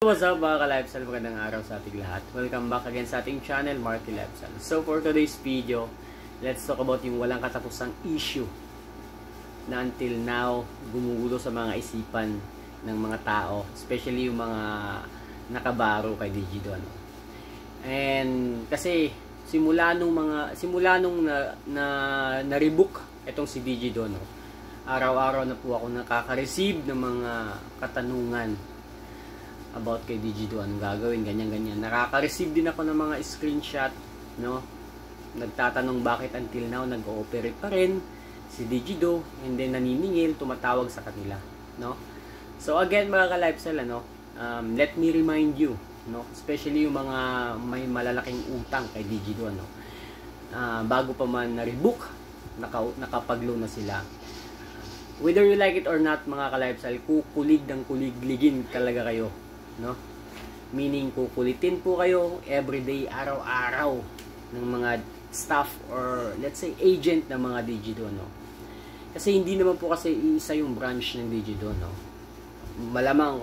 What's up mga ka-lifestyle, magandang araw sa ating lahat. Welcome back again sa ating channel, Marky Lifestyle. So for today's video, let's talk about yung walang katapusang issue na until now gumugulo sa mga isipan ng mga tao, especially yung mga nakabaro kay Digido. And kasi simula nung na-rebook itong si Digido, araw-araw na po ako nakaka-receive ng mga katanungan about kay Digido, anong gagawin, ganyan-ganyan. Nakaka-receive din ako ng mga screenshot, nagtatanong bakit until now nag-ooperate pa rin si Digido, and then naniningil, tumatawag sa kanila, So again mga ka-lifestyle, let me remind you, especially yung mga may malalaking utang kay Digido, bago pa man na-rebook, nakapag-loan na sila. Whether you like it or not mga ka-lifestyle, kukulig ng kuligligin talaga kayo. Meaning kukulitin po kayo everyday, araw-araw ng mga staff or let's say agent ng mga Digido, kasi hindi naman po kasi isa yung branch ng Digido, malamang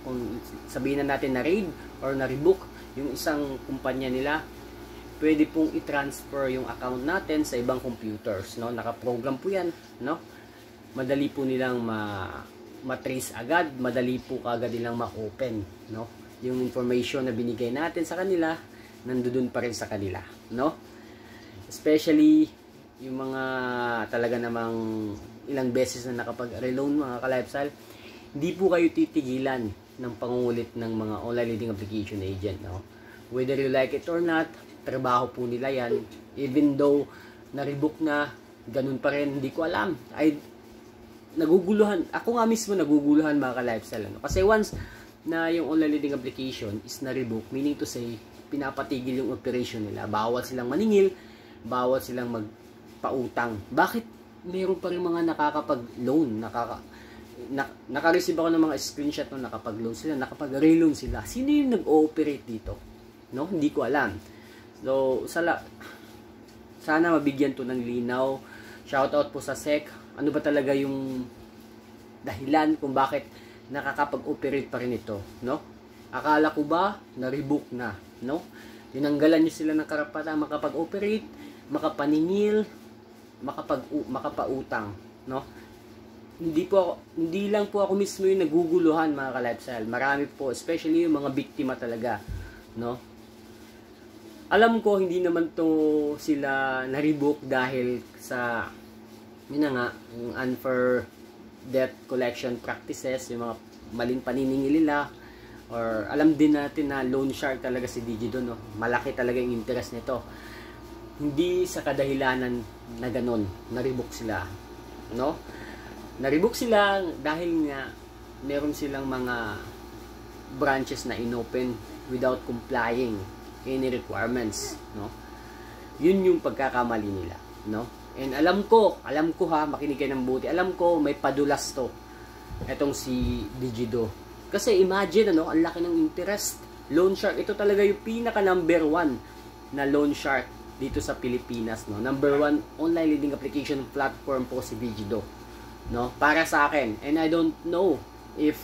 kung sabihin na natin na raid or na rebook yung isang kumpanya nila, pwede pong i-transfer yung account natin sa ibang computers, nakaprogram po yan, madali po nilang matrace agad, madali po kagad nilang ma-open, yung information na binigay natin sa kanila, nandoon pa rin sa kanila, especially yung mga talaga namang ilang beses na nakapag-reloan mga ka-lifestyle, hindi po kayo titigilan ng pangungulit ng mga online leading application agent, whether you like it or not, trabaho po nila yan, even though na-rebook na, ganun pa rin, hindi ko alam, naguguluhan. Ako nga mismo naguguluhan mga ka-lifestyle. Kasi once na yung online leading application is na-rebook, meaning to say, pinapatigil yung operation nila. Bawal silang maningil, bawal silang magpautang. Bakit mayroon pa rin mga nakakapag-loan, naka-receive ako ng mga screenshot na nakapag-loan sila, nakapag-reloan sila. Sino yung nag-ooperate dito? Hindi ko alam. So, sana mabigyan to ng linaw. Shoutout po sa SEC. Ano ba talaga yung dahilan kung bakit nakakapag-operate pa rin ito, Akala ko ba na-rebook na, Tinanggalan niyo sila ng karapatan makapag-operate, makapaningil, makapautang, Hindi lang po ako mismo yung naguguluhan mga ka-lifestyle. Marami po, especially yung mga biktima talaga, Alam ko hindi naman to sila na-rebook dahil sa yun na nga, yung unfair debt collection practices, yung mga maling paniningil nila, or alam din natin na loan shark talaga si Digido, malaki talaga yung interest nito. Hindi sa kadahilanan na ganon, na-rebook sila, na-rebook sila dahil nga meron silang mga branches na inopen without complying any requirements, Yun yung pagkakamali nila, And alam ko ha, makinig kayo ng buti. Alam ko may padulas to. Etong si Digido. Kasi imagine ang laki ng interest. Loan shark, ito talaga yung pinaka number 1 na loan shark dito sa Pilipinas, Number 1 online leading application platform po si Digido, Para sa akin. And I don't know if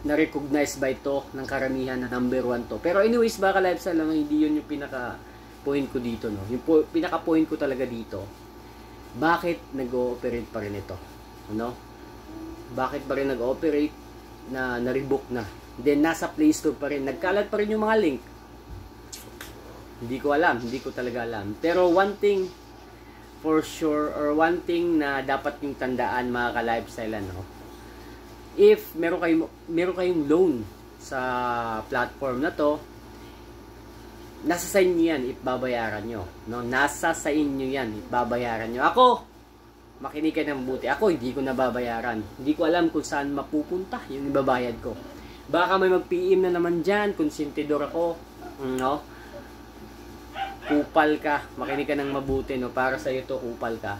na-recognize ba ito ng karamihan na number 1 to. Pero anyways, baka lifestyle hindi yun yung pinaka point ko dito, Yung pinaka-point ko talaga dito, bakit nag-ooperate pa rin ito, Bakit pa rin nag-ooperate na na-rebook na? Then nasa Play Store pa rin, nagkalat pa rin yung mga link. Hindi ko alam, hindi ko talaga alam. Pero one thing for sure, or one thing na dapat yung tandaan mga ka-lifestyle, if meron kayong loan sa platform na to, nasa sa inyo yan, ibabayaran nyo. Nasa sa inyo yan, ibabayaran nyo. Ako, makinig kayo ng mabuti. Ako, hindi ko nababayaran. Hindi ko alam kung saan mapupunta yung ibabayad ko. Baka may mag-PM na naman dyan, konsentidor ako, kupal ka. Makinig ka ng mabuti, para sa iyo to, kupal ka.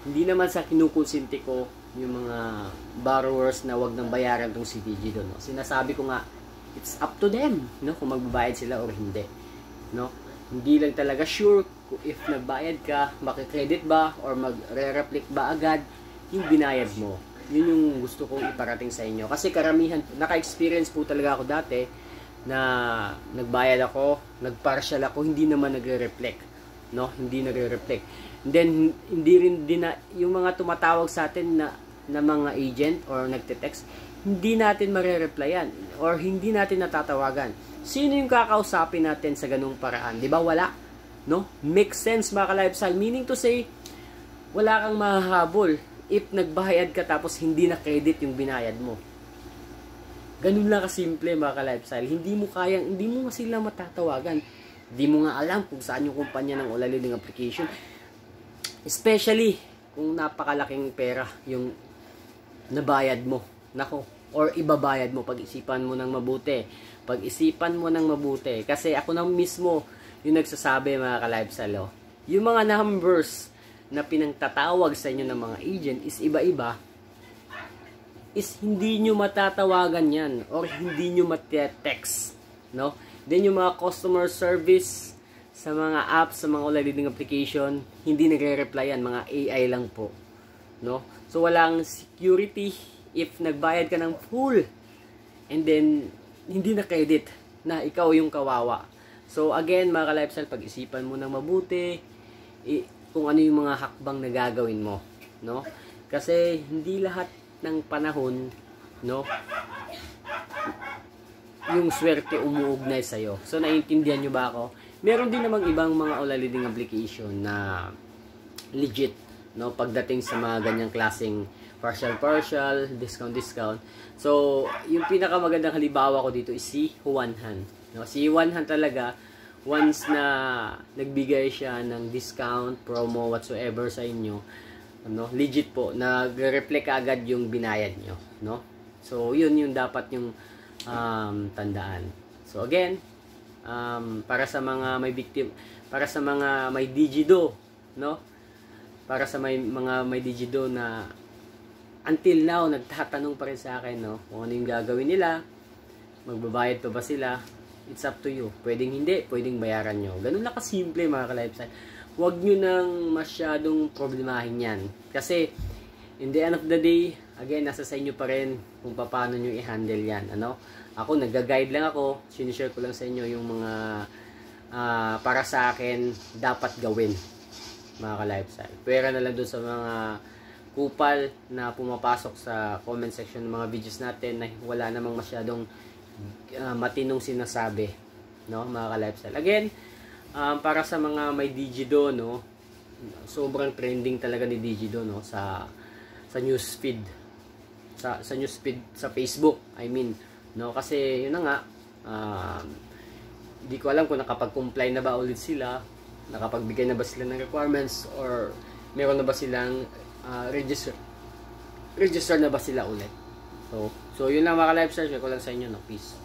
Hindi naman sa kinukonsinti ko yung mga borrowers na wag nang bayaran tong si Digido, Sinasabi ko nga, it's up to them, kung magbabayad sila or hindi. Hindi lang talaga sure if nagbayad ka, makikredit ba or magre-reflect ba agad yung binayad mo. Yun yung gusto kong iparating sa inyo. Kasi karamihan, naka-experience po talaga ako dati na nagbayad ako, nagpartial ako, hindi naman nagre-reflect. No? Hindi nagre-reflect. And then, hindi rin din na, yung mga tumatawag sa atin na mga agent or nagte-text, hindi natin mare-replyan or hindi natin natatawagan. Sino yung kakausapin natin sa ganung paraan? Di ba? Wala. No? Makes sense mga ka-lifestyle. Meaning to say, wala kang mahahabol if nagbayad ka tapos hindi na credit yung binayad mo. Ganun lang kasimple mga ka-lifestyle. Hindi mo nga sila matatawagan. Hindi mo nga alam kung saan yung kumpanya ng Olaliding application. Especially kung napakalaking pera yung nabayad mo. Nako, or ibabayad mo. Pag-isipan mo ng mabuti. Pag-isipan mo ng mabuti. Kasi ako na mismo yung nagsasabi mga ka-lifestyle. Yung mga numbers na pinangtatawag sa inyo ng mga agent is iba-iba, is hindi nyo matatawagan yan or hindi nyo matetext, no? Then yung mga customer service sa mga apps, sa mga Olaliding application, hindi nagre-reply yan, mga AI lang po, no? So walang security if nagbayad ka ng full and then hindi na credit na ikaw yung kawawa. So again mga ka-lifestyle, pag-isipan mo ng mabuti kung ano yung mga hakbang na gagawin mo, no? Kasi hindi lahat ng panahon, no, yung swerte umuugnay sa'yo. So naiintindihan nyo ba ako? Meron din namang ibang mga Olaliding application na legit, no, pagdating sa mga ganyang klaseng partial, discount. So yung pinakamagandang halimbawa ko dito is si Juanhan, no? Si Juanhan talaga, once na nagbigay siya ng discount, promo, whatsoever sa inyo, ano, legit po, nag-reflect agad yung binayad nyo, no? So, yun yung dapat yung tandaan. So, again, para sa mga may victim, para sa mga may digido, no? Para sa mga may digido na until now, nagtatanong pa rin sa akin, no? Kung ano yung gagawin nila, magbabayad pa ba sila? It's up to you. Pwedeng hindi, pwedeng bayaran nyo. Ganun lang kasimple mga ka-lifestyle. Huwag nyo nang masyadong problemahin yan. Kasi, in the end of the day, again, nasa sa inyo pa rin kung paano nyo i-handle yan. Ano? Ako, nag-guide lang ako. Sinishare ko lang sa inyo yung mga para sa akin dapat gawin mga ka-lifestyle. Pwera na lang doon sa mga kupal na pumapasok sa comment section ng mga videos natin na wala namang masyadong matinong sinasabi, no, mga ka-lifestyle. Again, para sa mga may Digido, no, sobrang trending talaga ni Digido, no, sa newsfeed, sa newsfeed sa Facebook, I mean, no, kasi yun na nga, di ko alam kung nakapag-comply na ba ulit sila, nakapagbigay na ba sila ng requirements, or meron na ba silang register na ba sila ulit. So yun lang mga ka-lifestyle, share ko lang sa inyo, no, peace.